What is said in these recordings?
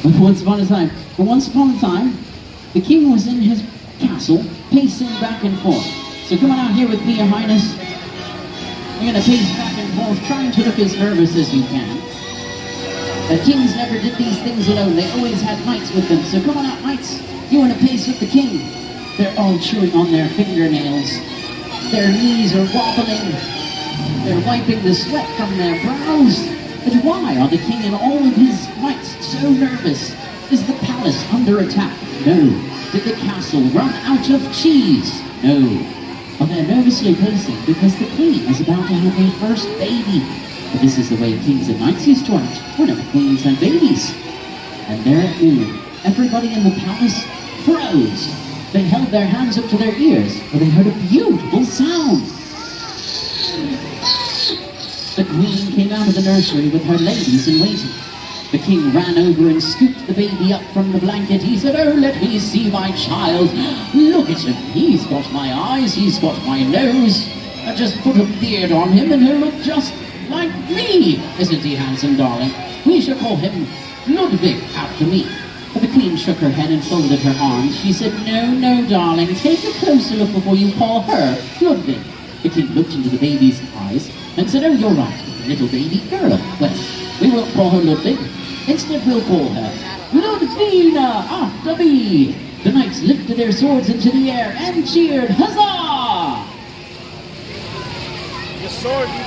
Once upon a time, the king was in his castle, pacing back and forth. So come on out here with me, Your Highness. You're going to pace back and forth, trying to look as nervous as you can. Kings never did these things alone. They always had knights with them. So come on out, knights. You want to pace with the king. They're all chewing on their fingernails. Their knees are wobbling. They're wiping the sweat from their brows. But why are the king and all of his knights so nervous? Is the palace under attack? No. Did the castle run out of cheese? No. Well, they're nervously pacing because the queen is about to have her first baby. But this is the way kings and knights used to act whenever queens had babies. And there at noon, everybody in the palace froze. They held their hands up to their ears, for they heard a beautiful sound. The queen came out of the nursery with her ladies in waiting. The king ran over and scooped the baby up from the blanket. He said, "Oh, let me see my child. Look at him. He's got my eyes, he's got my nose. I just put a beard on him and he'll look just like me. Isn't he handsome, darling? We shall call him Ludwig after me." But the queen shook her head and folded her arms. She said, "No, no, darling. Take a closer look before you call her Ludwig." The king looked into the baby's eyes and said, "Oh, you're right, little baby girl. Well, we won't call her Ludwig. Instead, we'll call her Ludwina after me." The knights lifted their swords into the air and cheered, "Huzzah!" Your sword, you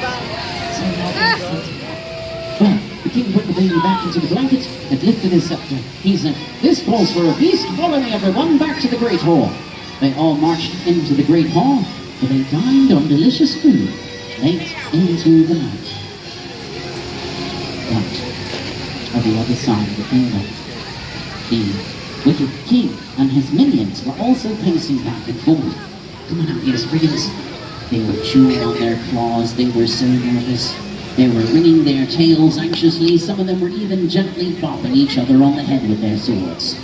Well, the king put the baby back into the blanket and lifted his scepter. He said, "This calls for a feast. Follow me, everyone, back to the great hall." They all marched into the great hall, where they dined on delicious food late into the night. But on the other side of the kingdom, the wicked king and his minions were also pacing back and forth. Come on out here, Spriggans. They were chewing on their claws. They were so nervous. They were wringing their tails anxiously. Some of them were even gently bopping each other on the head with their swords.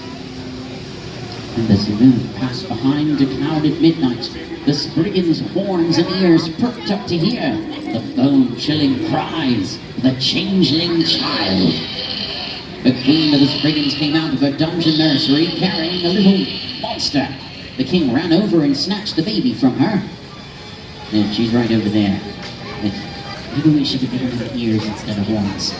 And as the moon passed behind a clouded midnight, the Spriggans' horns and ears perked up to hear the bone-chilling cries of the changeling child. The queen of the Spriggans came out of her dungeon nursery carrying a little monster. The king ran over and snatched the baby from her. Yeah, she's right over there. But maybe we should have given her ears instead of horns.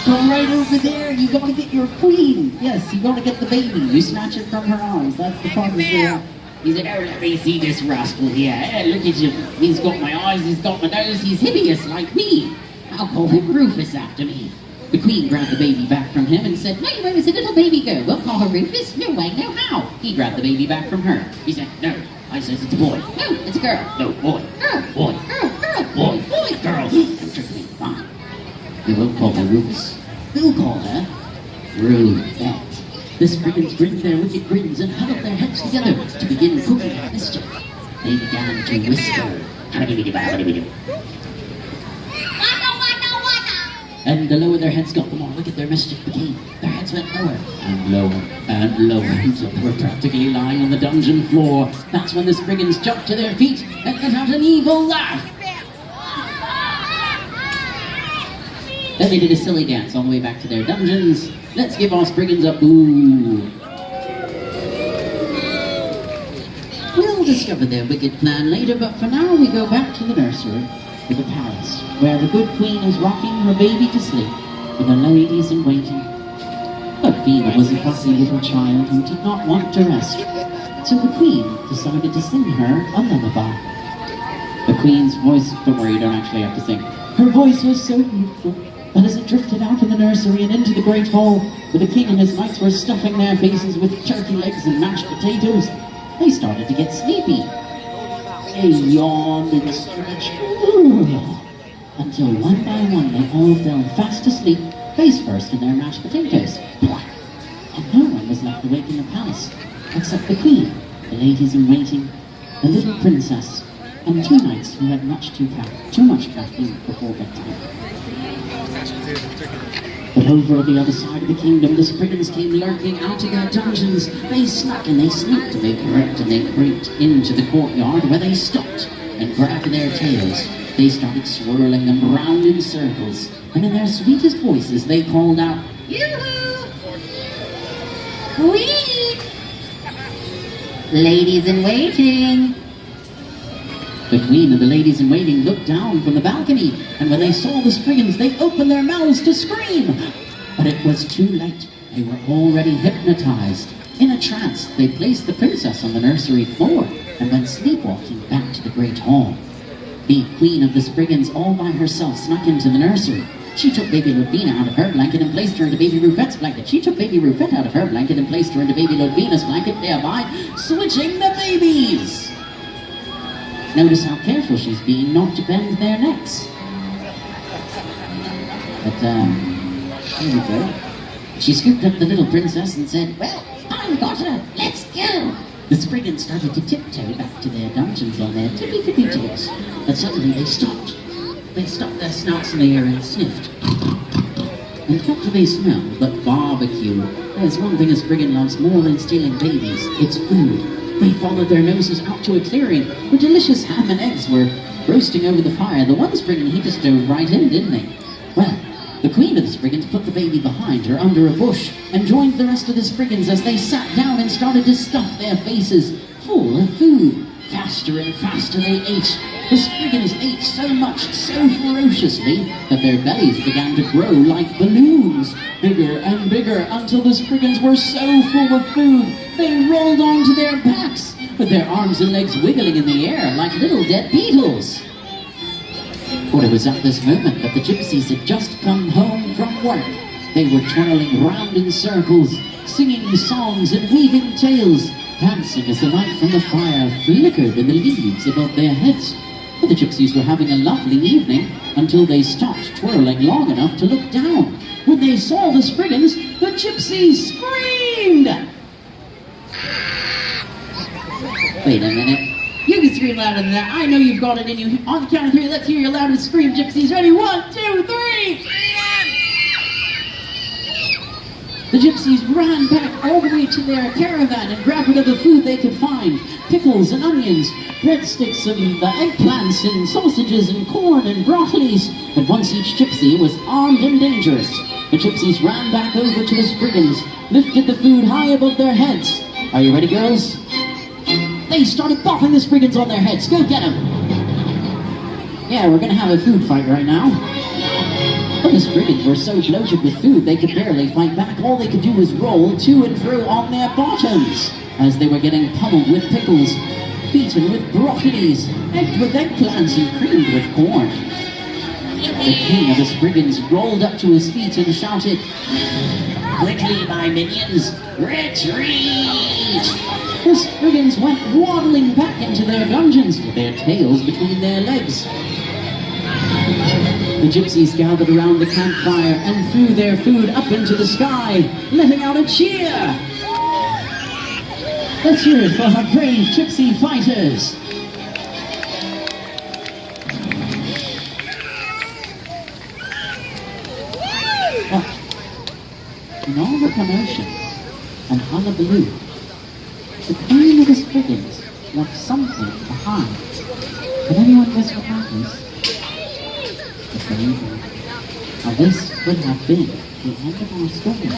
Go right over there. You gotta get your queen. Yes, you gotta get the baby. You snatch it from her arms. That's the part there. He said, "Oh, let me see this rascal here. Hey, look at him. He's got my eyes, he's got my nose, he's hideous like me. I'll call him Rufus after me." The queen grabbed the baby back from him and said, "No, it's a little baby girl. We'll call her Rufus. No way, no how." He grabbed the baby back from her. He said, "No, I says it's a boy." "No, it's a girl." "No, boy." "Girl, boy, girl, girl, boy, boy, girl." Don't trick me, fine. We won't call her Rufus. We'll call her Rufette. The Spriggans grinned their wicked grins and huddled their heads together to begin cooking up mischief. They began to whisper, and the lower their heads got, the more wicked their mischief became. Their heads went lower and lower and lower until they were practically lying on the dungeon floor. That's when the Spriggans jumped to their feet and let out an evil laugh. Then they did a silly dance on the way back to their dungeons. Let's give our Spriggans a boo. We'll discover their wicked plan later, but for now we go back to the nursery, to the palace, where the good queen is rocking her baby to sleep with her ladies in waiting. But Phoebe was a fussy little child who did not want to rest, so the queen decided to sing her a lullaby. The queen's voice, don't worry, you don't actually have to sing. Her voice was so beautiful that as it drifted out of the nursery and into the great hall, where the king and his knights were stuffing their faces with turkey legs and mashed potatoes, they started to get sleepy. They yawned and stretched, until one by one they all fell fast asleep, face first in their mashed potatoes. And no one was left awake in the palace, except the queen, the ladies in waiting, the little princess, and two knights who had too much caffeine before bedtime. But over on the other side of the kingdom, the Spriggans came lurking out of their dungeons. They snuck and they sneaked and they crept and they creeped into the courtyard, where they stopped and grabbed their tails. They started swirling them round in circles, and in their sweetest voices they called out, Yoo-hoo! Queen! Ladies in waiting. The queen and the ladies in waiting looked down from the balcony, and when they saw the Spriggans, they opened their mouths to scream. But it was too late. They were already hypnotized. In a trance, they placed the princess on the nursery floor and went sleepwalking back to the great hall. The queen of the Spriggans, all by herself, snuck into the nursery. She took baby Ludvina out of her blanket and placed her into baby Rufette's blanket. She took baby Rufette out of her blanket and placed her into baby Ludvina's blanket, thereby switching the babies. Notice how careful she's being not to bend their necks. But, here we go. She scooped up the little princess and said, "Well, I've got her. Let's go." The Spriggans started to tiptoe back to their dungeons on their tippy-tippy toes. But suddenly they stopped. They stopped their snouts in the air and sniffed. And what do they smell but barbecue? There's one thing a Spriggan loves more than stealing babies. It's food. They followed their noses out to a clearing where delicious ham and eggs were roasting over the fire. The one Spriggan, he just dove right in, didn't he? Well, the queen of the Spriggans put the baby behind her under a bush and joined the rest of the Spriggans as they sat down and started to stuff their faces full of food. Faster and faster they ate. The Spriggans ate so much, so ferociously, that their bellies began to grow like balloons, bigger and bigger, until the Spriggans were so full of food, they rolled onto their backs, with their arms and legs wiggling in the air like little dead beetles. For it was at this moment that the gypsies had just come home from work. They were twirling round in circles, singing songs and weaving tales, dancing as the light from the fire flickered in the leaves above their heads. But the gypsies were having a lovely evening until they stopped twirling long enough to look down. When they saw the Spriggans, the gypsies screamed! Wait a minute. You can scream louder than that. I know you've got it in you. On the count of 3, let's hear your loudest scream, gypsies. Ready? 1, 2, 3! The gypsies ran back all the way to their caravan and grabbed whatever food they could find. Pickles and onions, breadsticks and eggplants and sausages and corn and broccolis. And once each gypsy was armed and dangerous, the gypsies ran back over to the Spriggans, lifted the food high above their heads. Are you ready, girls? They started bopping the Spriggans on their heads. Go get them! Yeah, we're gonna have a food fight right now. But the Spriggans were so bloated with food they could barely fight back. All they could do was roll to and fro on their bottoms as they were getting pummeled with pickles, beaten with broccolis, egged with eggplants, and creamed with corn. The king of the Spriggans rolled up to his feet and shouted, "Quickly, my minions, retreat!" The Spriggans went waddling back into their dungeons with their tails between their legs. The gypsies gathered around the campfire and threw their food up into the sky, letting out a cheer. Let's hear it for our brave gypsy fighters. But in all the commotion and hullabaloo, the queen of the Spriggans left something behind. Can anyone guess what that is? Now this would have been the end of our story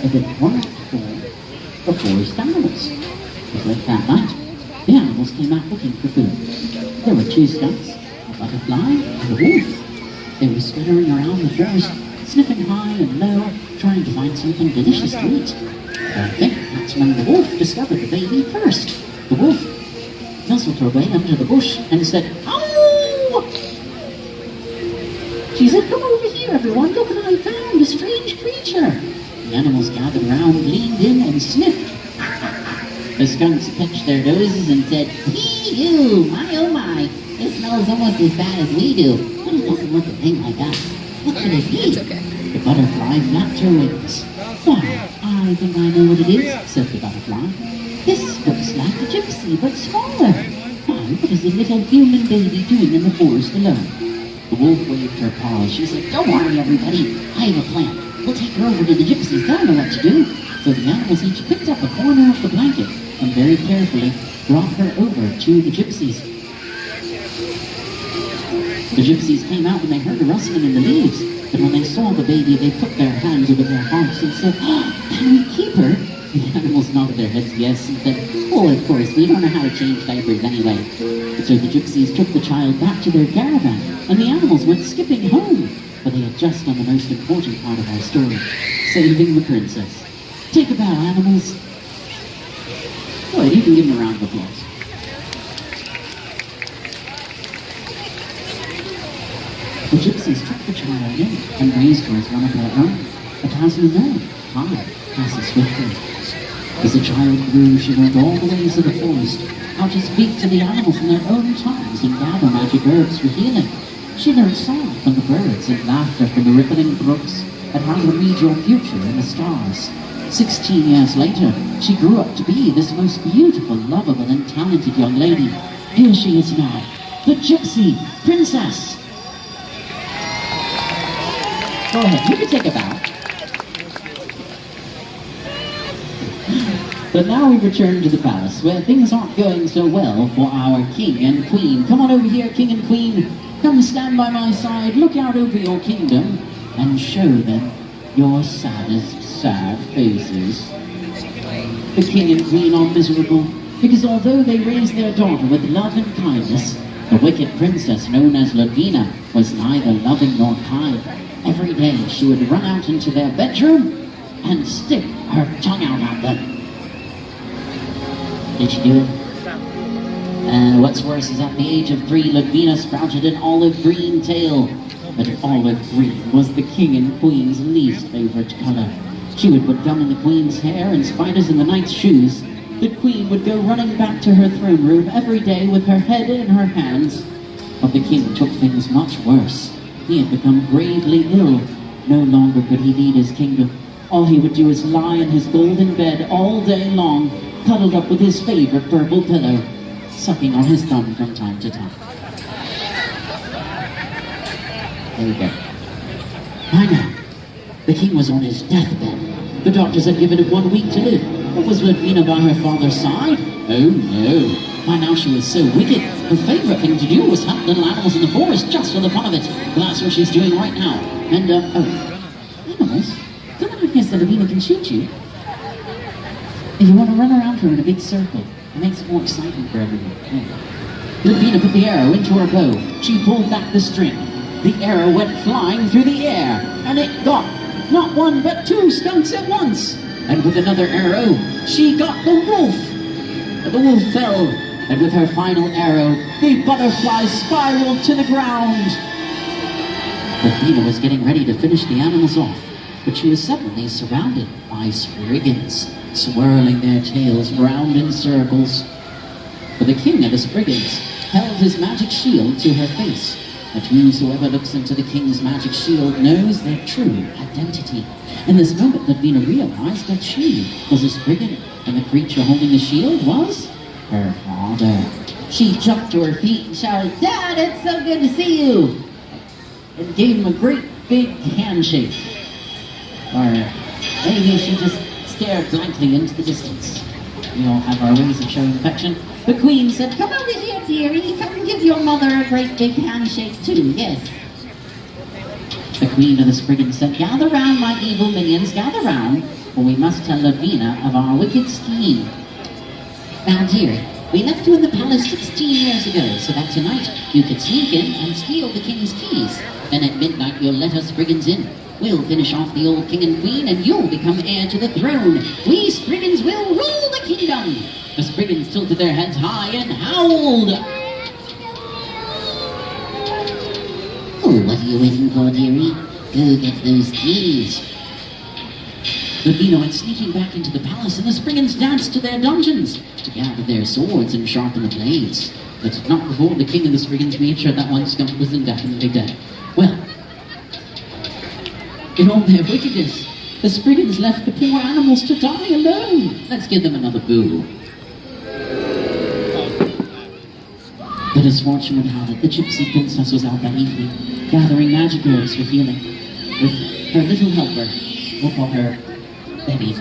if it weren't for the forest animals. But late that night, the animals came out looking for food. There were 2 skunks, a butterfly, and a wolf. They were scattering around the forest, sniffing high and low, trying to find something delicious to eat. I think that's when the wolf discovered the baby first. The wolf nuzzled her way under the bush and said, "Ow!" She said, "Come over here, everyone. Look what I found, a strange creature." The animals gathered around, leaned in, and sniffed. The skunks pinched their noses and said, "Hee-hoo, my oh my. It smells almost as bad as we do, but it doesn't look a thing like us. What could it be?" It's okay. The butterfly flapped her wings. "Why, I think I know what it is," said the butterfly. "This looks like a gypsy, but smaller. Why, what is a little human baby doing in the forest alone?" The wolf waved her paws. She said, "Don't worry, everybody. I have a plan. We'll take her over to the gypsies. They'll know what to do." So the animals each picked up a corner of the blanket and very carefully brought her over to the gypsies. The gypsies came out when they heard a rustling in the leaves. But when they saw the baby, they put their hands over their hearts and said, "Oh, can we keep her?" The animals nodded their heads yes and said, "Oh, of course, we don't know how to change diapers anyway." So the gypsies took the child back to their caravan, and the animals went skipping home. But they had just done the most important part of our story, saving the princess. Take a bow, animals. Good, you can give them a round of applause. The gypsies took the child in and raised her as one of their own. But as you know, time passes swiftly. As the child grew, she learned all the ways of the forest, how to speak to the animals in their own tongues and gather magic herbs for healing. She learned song from the birds and laughter from the rippling brooks, and how to read your future in the stars. 16 years later, she grew up to be this most beautiful, lovable, and talented young lady. Here she is now, the Gypsy Princess. Go ahead, you can take a bow. But now we return to the palace, where things aren't going so well for our king and queen. Come on over here, king and queen. Come stand by my side, look out over your kingdom, and show them your saddest, sad faces. The king and queen are miserable, because although they raised their daughter with love and kindness, the wicked princess known as Ludvina was neither loving nor kind. Every day she would run out into their bedroom and stick her tongue out at them. Did she do it? And what's worse is at the age of 3, Ludvina sprouted an olive green tail. But olive green was the king and queen's least favorite color. She would put gum in the queen's hair and spiders in the knight's shoes. The queen would go running back to her throne room every day with her head in her hands. But the king took things much worse. He had become gravely ill. No longer could he lead his kingdom. All he would do is lie in his golden bed all day long, cuddled up with his favorite purple pillow, sucking on his thumb from time to time. There we go. By now, the king was on his deathbed. The doctors had given him 1 week to live. But was Ludvina by her father's side? Oh no. By now she was so wicked, her favorite thing to do was hunt little animals in the forest just for the fun of it. Well, that's what she's doing right now. And, animals? Come on, I guess that Ludvina can shoot you. If you want to run around her in a big circle, it makes it more exciting for everyone. Ludvina put the arrow into her bow. She pulled back the string. The arrow went flying through the air, and it got not 1 but 2 skunks at once. And with another arrow, she got the wolf. And the wolf fell, and with her final arrow, the butterfly spiraled to the ground. Ludvina was getting ready to finish the animals off, but she was suddenly surrounded by spriggans, swirling their tails round in circles. For the king of the spriggans held his magic shield to her face, but whosoever looks into the king's magic shield knows their true identity. In this moment, Ludvina realized that she was a spriggan, and the creature holding the shield was her father. She jumped to her feet and shouted, "Dad, it's so good to see you!" and gave him a great big handshake. Or maybe she just stared blankly into the distance. We all have our ways of showing affection. The queen said, "Come over here, dearie. Come give your mother a great big handshake too, yes." The queen of the spriggans said, "Gather round, my evil minions, gather round, for we must tell Ludvina of our wicked scheme. Now, dearie, we left you in the palace 16 years ago, so that tonight you could sneak in and steal the king's keys. Then at midnight you'll let us spriggans in. We'll finish off the old king and queen, and you'll become heir to the throne. We spriggans will rule the kingdom." The spriggans tilted their heads high and howled. "Oh, what are you waiting for, dearie? Go get those keys." Ludvina went sneaking back into the palace, and the spriggans danced to their dungeons to gather their swords and sharpen the blades. But not before the king of the spriggans made sure that one skunk was indefinitely dead. Well, in all their wickedness, the spriggans left the poor animals to die alone. Let's give them another boo. But as fortune would have it, the Gypsy Princess was out that evening, gathering magic herbs for healing, with her little helper, we'll call her Baby.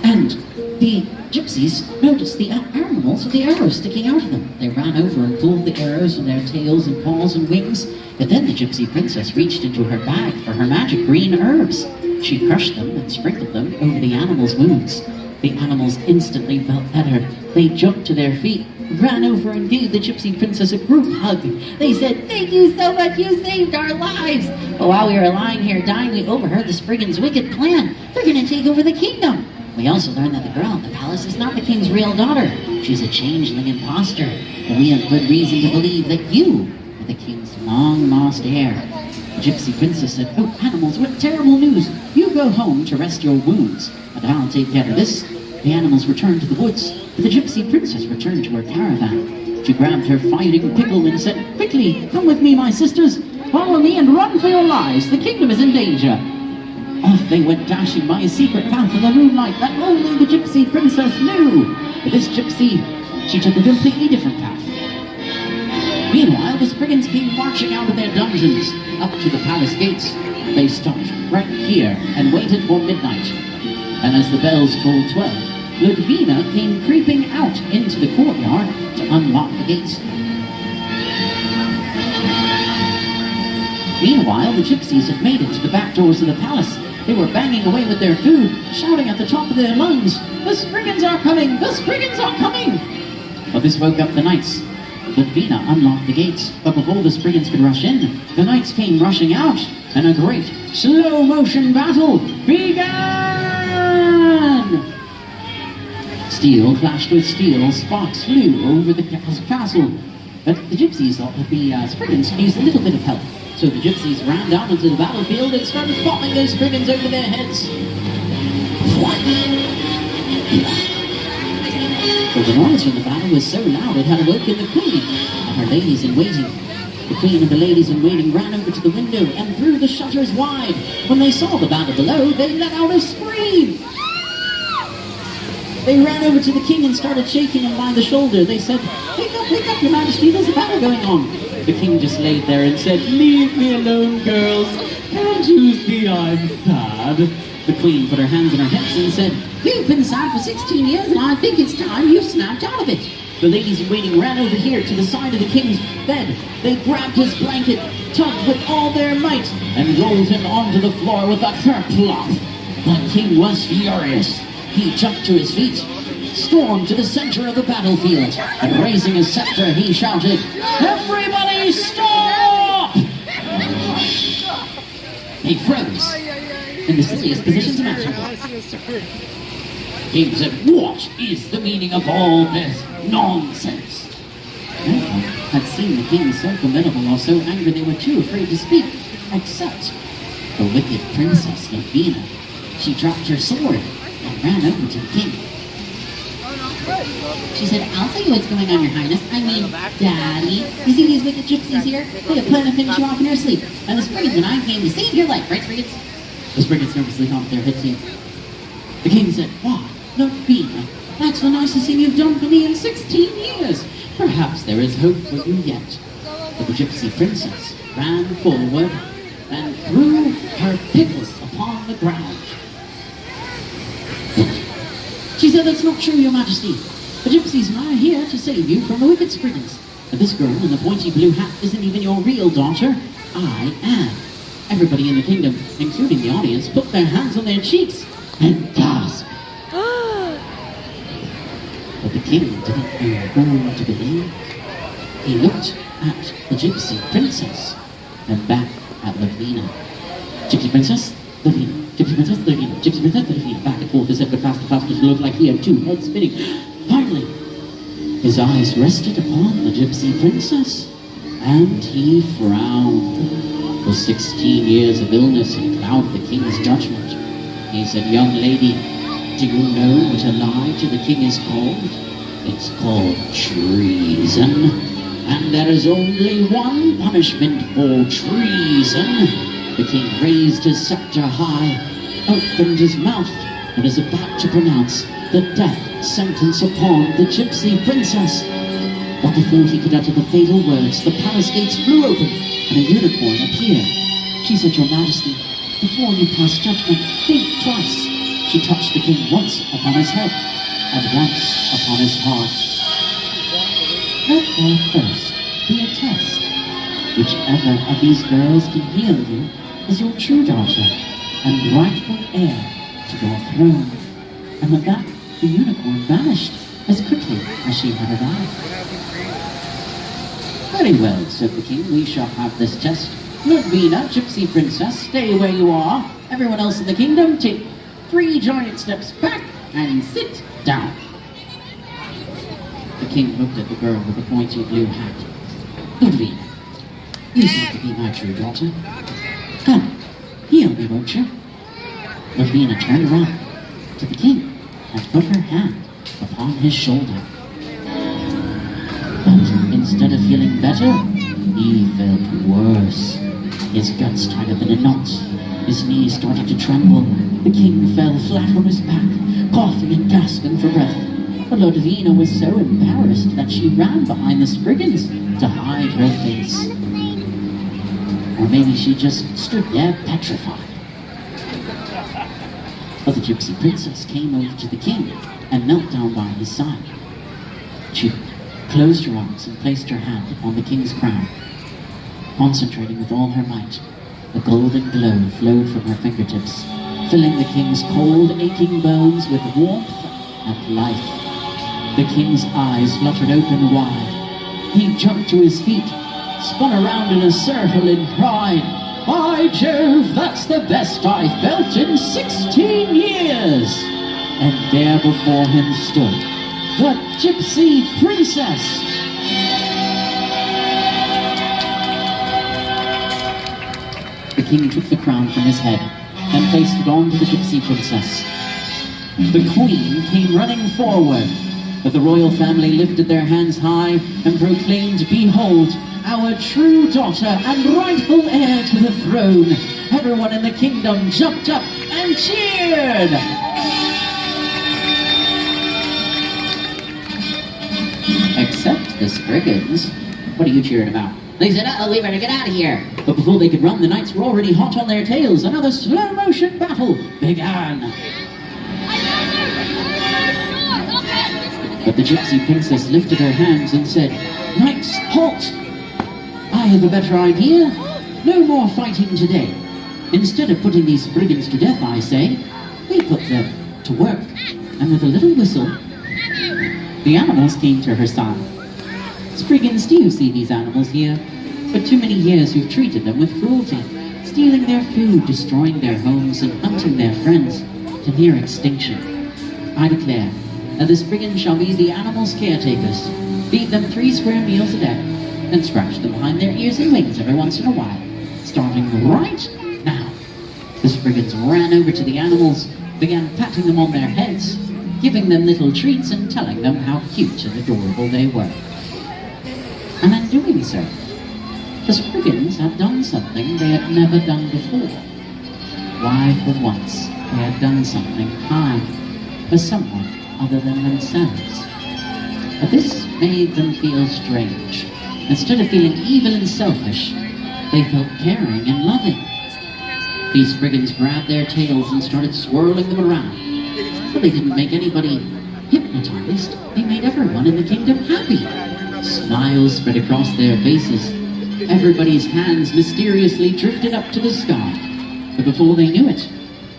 And the gypsies noticed the animals with the arrows sticking out of them. They ran over and pulled the arrows from their tails and paws and wings. But then the Gypsy Princess reached into her bag for her magic green herbs. She crushed them and sprinkled them over the animals' wounds. The animals instantly felt better. They jumped to their feet, ran over and gave the Gypsy Princess a group hug. They said, "Thank you so much, you saved our lives." But while we were lying here dying, we overheard the Spriggans' wicked plan. They're going to take over the kingdom. We also learned that the girl in the palace is not the king's real daughter. She's a changeling imposter. And we have good reason to believe that you are the king's long-lost heir. The Gypsy Princess said, "Oh, animals, what terrible news. You go home to rest your wounds, and I'll take care of this." The animals returned to the woods, but the Gypsy Princess returned to her caravan. She grabbed her fighting pickle and said, "Quickly, come with me, my sisters. Follow me and run for your lives. The kingdom is in danger." Off they went dashing by a secret path in the moonlight that only the Gypsy Princess knew. But this gypsy, she took a completely different path. Meanwhile, the Spriggans came marching out of their dungeons up to the palace gates. They stopped right here and waited for midnight. And as the bells tolled 12, Ludwina came creeping out into the courtyard to unlock the gates. Meanwhile, the gypsies had made it to the back doors of the palace. They were banging away with their food, shouting at the top of their lungs, "The Spriggans are coming! The Spriggans are coming!" But this woke up the knights. Ludwina unlocked the gates, but before the Spriggans could rush in, the knights came rushing out, and a great slow-motion battle began! Steel clashed with steel, sparks flew over the castle, but the gypsies thought that the Spriggans could use a little bit of help. So the gypsies ran down into the battlefield and started bombing those Spriggans over their heads. But the noise from the battle was so loud it had awoken the queen and her ladies-in-waiting. The queen and the ladies-in-waiting ran over to the window and threw the shutters wide. When they saw the battle below, they let out a scream. They ran over to the king and started shaking him by the shoulder. They said, wake up, your majesty, there's a battle going on." The king just laid there and said, "Leave me alone, girls. Can't you see I'm sad?" The queen put her hands on her hips and said, "You've been sad for 16 years and I think it's time you snapped out of it." The ladies-in-waiting ran over here to the side of the king's bed. They grabbed his blanket, tugged with all their might, and rolled him onto the floor with a kerplop. The king was furious. He jumped to his feet, stormed to the center of the battlefield, and raising his scepter, he shouted, "Everybody stop!" They froze in the silliest positions imaginable. He said, "What is the meaning of all this nonsense?" No one had seen the king so formidable or so angry they were too afraid to speak, except the wicked princess Ludwina. She dropped her sword and ran over to the king. She said, "I'll tell you what's going on, your highness. I mean, Daddy. You see these wicked gypsies here? They have planned to finish you off in your sleep. And the Spriggans and I came to save your life, right, Spriggans?" The Spriggans nervously honked their heads in. The king said, "Why, Ludwina, that's the nicest thing you've done for me in 16 years. Perhaps there is hope for you yet." But the Gypsy Princess ran forward and threw her pickles upon the ground. She said, "That's not true, your majesty. The gypsies and I are here to save you from the wicked Spriggans. But this girl in the pointy blue hat isn't even your real daughter. I am." Everybody in the kingdom, including the audience, put their hands on their cheeks and gasped. But the king didn't know whom to believe. He looked at the Gypsy Princess and back at Ludwina. Gypsy Princess, Ludwina. Gypsy Princess, Ludwina. Gypsy Princess, Ludwina. Back and forth, as if faster, faster, to look like he had two heads spinning. Finally, his eyes rested upon the Gypsy Princess, and he frowned. For 16 years of illness had clouded the king's judgment. He said, "Young lady, do you know what a lie to the king is called? It's called treason. And there is only one punishment for treason." The king raised his scepter high, opened his mouth, and is about to pronounce the death sentence upon the Gypsy Princess. But before he could utter the fatal words, the palace gates flew open, and a unicorn appeared. She said, "Your majesty, before you pass judgment, think twice." She touched the king once upon his head, at once upon his heart. Let there first be a test. Whichever of these girls can heal you is your true daughter and rightful heir to your throne. And with that, the unicorn vanished as quickly as she had arrived. Very well, said the king, we shall have this test. Knoebels, Gypsy Princess, stay where you are. Everyone else in the kingdom, take 3 giant steps back and sit down. The king looked at the girl with the pointy blue hat. Knoebels, you seem to be my true daughter. Come, heal me, won't you? Knoebels turned around to the king and put her hand upon his shoulder. But instead of feeling better, he felt worse. His guts tied up in a knot. His knees started to tremble. The king fell flat on his back, coughing and gasping for breath. But Knoebels was so embarrassed that she ran behind the Spriggans to hide her face. Or maybe she just stood there petrified. But the Gypsy Princess came over to the king and knelt down by his side. She closed her arms and placed her hand upon the king's crown. Concentrating with all her might, a golden glow flowed from her fingertips, filling the king's cold, aching bones with warmth and life. The king's eyes fluttered open wide. He jumped to his feet, spun around in a circle and cried, "By Jove, that's the best I felt in 16 years!" And there before him stood the Gypsy Princess. The king took the crown from his head and placed it onto the Gypsy Princess. The queen came running forward, but the royal family lifted their hands high and proclaimed, "Behold, our true daughter and rightful heir to the throne." Everyone in the kingdom jumped up and cheered. Except the Spriggans. What are you cheering about? They said, "Uh-oh, we better get out of here." But before they could run, the knights were already hot on their tails. Another slow-motion battle began. But the Gypsy Princess lifted her hands and said, "Knights, halt! I have a better idea. No more fighting today. Instead of putting these Spriggans to death, I say, we put them to work." And with a little whistle, the animals came to her side. "Spriggans, do you see these animals here? For too many years you've treated them with cruelty, stealing their food, destroying their homes, and hunting their friends to near extinction. I declare that the Spriggans shall be the animals' caretakers. Feed them 3 square meals a day, and scratch them behind their ears and wings every once in a while, starting right now." The Spriggans ran over to the animals, began patting them on their heads, giving them little treats and telling them how cute and adorable they were. And in doing so, the Spriggans had done something they had never done before. Why, for once, they had done something kind for someone other than themselves. But this made them feel strange. Instead of feeling evil and selfish, they felt caring and loving. These Spriggans grabbed their tails and started swirling them around. But they didn't make anybody hypnotized. They made everyone in the kingdom happy. Smiles spread across their faces. Everybody's hands mysteriously drifted up to the sky. But before they knew it,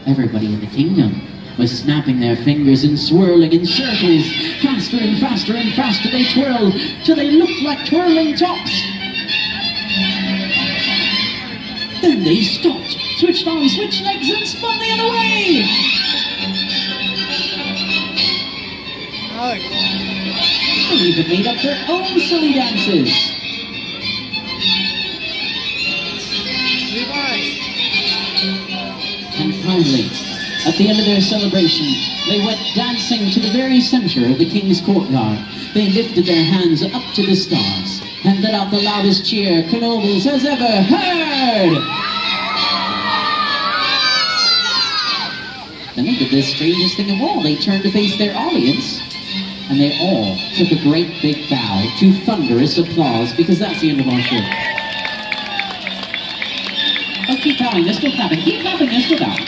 everybody in the kingdom was snapping their fingers and swirling in circles. Faster and faster and faster they twirled, till they looked like twirling tops. Then they stopped, switched arms, switched legs, and spun the other way. They even made up their own silly dances. And finally, at the end of their celebration, they went dancing to the very center of the king's courtyard. They lifted their hands up to the stars and let out the loudest cheer Knoebels has ever heard. Then they did the strangest thing of all. They turned to face their audience, and they all took a great big bow to thunderous applause, because that's the end of our show. Oh, keep bowing, they're still clapping. Keep clapping, they're still bowing.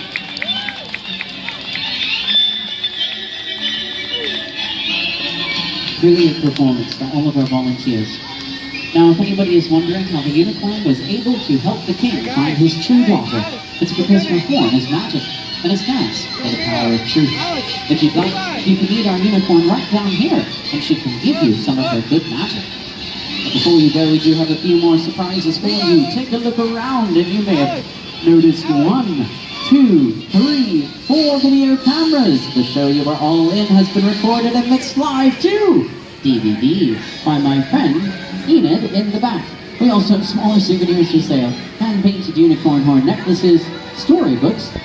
brilliant performance by all of our volunteers. Now, if anybody is wondering how the unicorn was able to help the king find his true daughter, it's because her horn is magic, and it stands for the power of truth. If you'd like, you can meet our unicorn right down here, and she can give you some of her good magic. But before you go, we do have a few more surprises for you. Take a look around, and you may have noticed 1, 2, 3, 4 video cameras. The show you are all in has been recorded and mixed live too. DVD by my friend Enid in the back. We also have smaller souvenirs for sale, hand-painted unicorn horn necklaces, storybooks,